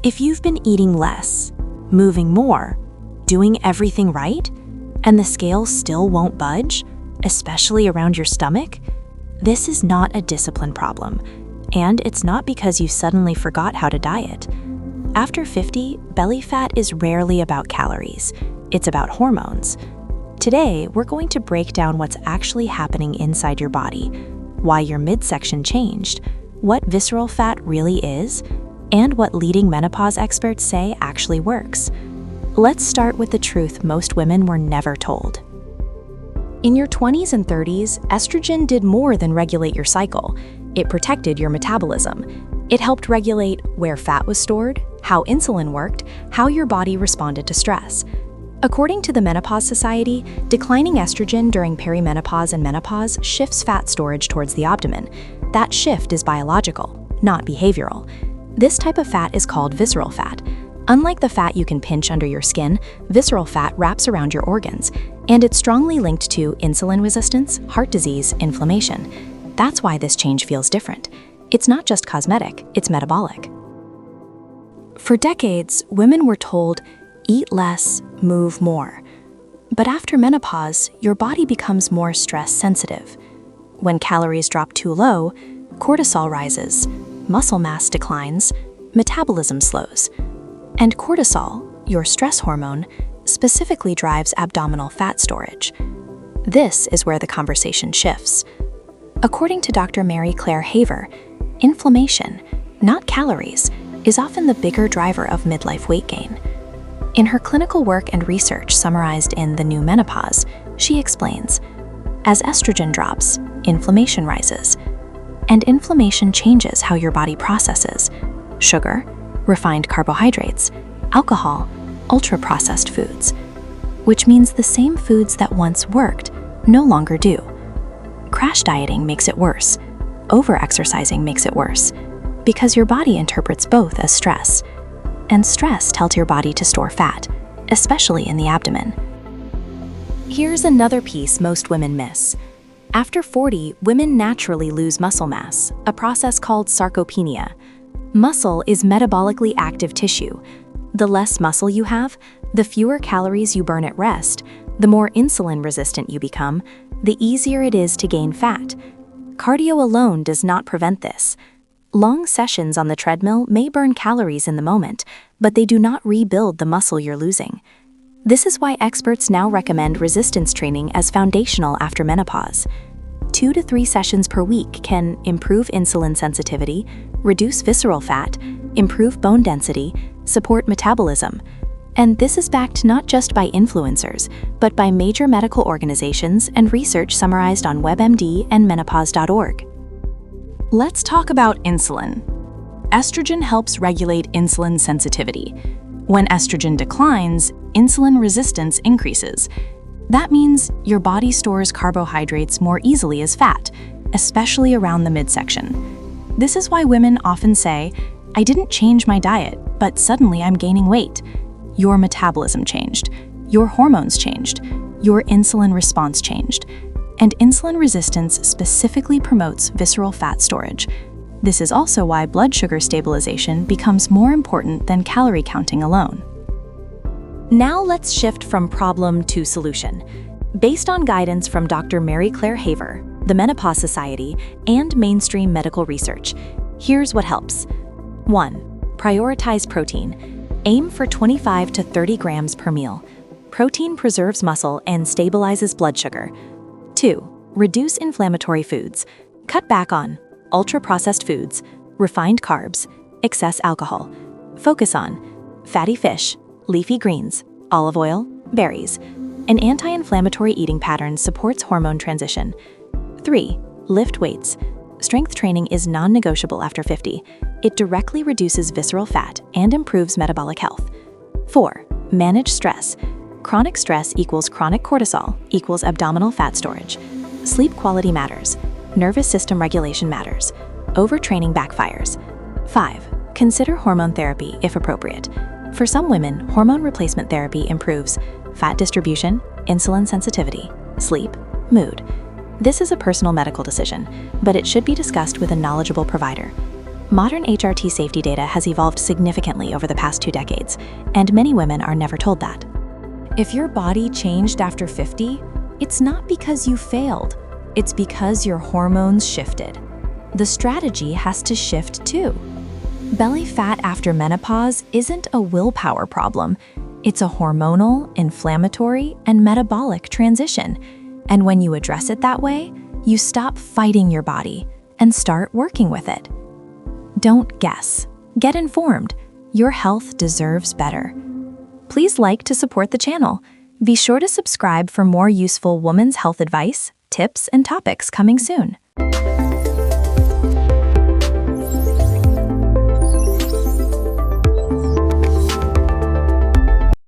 If you've been eating less, moving more, doing everything right, and the scale still won't budge, especially around your stomach, this is not a discipline problem, and it's not because you suddenly forgot how to diet. After 50, belly fat is rarely about calories. It's about hormones. Today, we're going to break down what's actually happening inside your body, why your midsection changed, what visceral fat really is, and what leading menopause experts say actually works. Let's start with the truth most women were never told. In your 20s and 30s, estrogen did more than regulate your cycle. It protected your metabolism. It helped regulate where fat was stored, how insulin worked, how your body responded to stress. According to the Menopause Society, declining estrogen during perimenopause and menopause shifts fat storage towards the abdomen. That shift is biological, not behavioral. This type of fat is called visceral fat. Unlike the fat you can pinch under your skin, visceral fat wraps around your organs, and it's strongly linked to insulin resistance, heart disease, inflammation. That's why this change feels different. It's not just cosmetic, it's metabolic. For decades, women were told, eat less, move more. But after menopause, your body becomes more stress sensitive. When calories drop too low, cortisol rises, muscle mass declines, metabolism slows. And cortisol, your stress hormone, specifically drives abdominal fat storage. This is where the conversation shifts. According to Dr. Mary Claire Haver, inflammation, not calories, is often the bigger driver of midlife weight gain. In her clinical work and research summarized in The New Menopause, she explains, as estrogen drops, inflammation rises. And inflammation changes how your body processes sugar, refined carbohydrates, alcohol, ultra-processed foods, which means the same foods that once worked no longer do. Crash dieting makes it worse. Over-exercising makes it worse, because your body interprets both as stress. And stress tells your body to store fat, especially in the abdomen. Here's another piece most women miss. After 40, women naturally lose muscle mass, a process called sarcopenia. Muscle is metabolically active tissue. The less muscle you have, the fewer calories you burn at rest, the more insulin-resistant you become, the easier it is to gain fat. Cardio alone does not prevent this. Long sessions on the treadmill may burn calories in the moment, but they do not rebuild the muscle you're losing. This is why experts now recommend resistance training as foundational after menopause. 2 to 3 sessions per week can improve insulin sensitivity, reduce visceral fat, improve bone density, support metabolism. And this is backed not just by influencers, but by major medical organizations and research summarized on WebMD and menopause.org. Let's talk about insulin. Estrogen helps regulate insulin sensitivity. When estrogen declines, insulin resistance increases. That means your body stores carbohydrates more easily as fat, especially around the midsection. This is why women often say, I didn't change my diet, but suddenly I'm gaining weight. Your metabolism changed, your hormones changed, your insulin response changed. And insulin resistance specifically promotes visceral fat storage. This is also why blood sugar stabilization becomes more important than calorie counting alone. Now let's shift from problem to solution. Based on guidance from Dr. Mary Claire Haver, the Menopause Society, and mainstream medical research, here's what helps. 1. Prioritize protein. Aim for 25 to 30 grams per meal. Protein preserves muscle and stabilizes blood sugar. 2. Reduce inflammatory foods. Cut back on ultra-processed foods, refined carbs, excess alcohol. Focus on fatty fish, leafy greens, olive oil, berries. An anti-inflammatory eating pattern supports hormone transition. 3. Lift weights. Strength training is non-negotiable after 50. It directly reduces visceral fat and improves metabolic health. 4. Manage stress. Chronic stress equals chronic cortisol equals abdominal fat storage. Sleep quality matters. Nervous system regulation matters. Overtraining backfires. 5. Consider hormone therapy if appropriate. For some women, hormone replacement therapy improves fat distribution, insulin sensitivity, sleep, mood. This is a personal medical decision, but it should be discussed with a knowledgeable provider. Modern HRT safety data has evolved significantly over the past 2 decades, and many women are never told that. If your body changed after 50, it's not because you failed. It's because your hormones shifted. The strategy has to shift too. Belly fat after menopause isn't a willpower problem. It's a hormonal, inflammatory, and metabolic transition. And when you address it that way, you stop fighting your body and start working with it. Don't guess. Get informed. Your health deserves better. Please like to support the channel. Be sure to subscribe for more useful women's health advice, tips, and topics coming soon.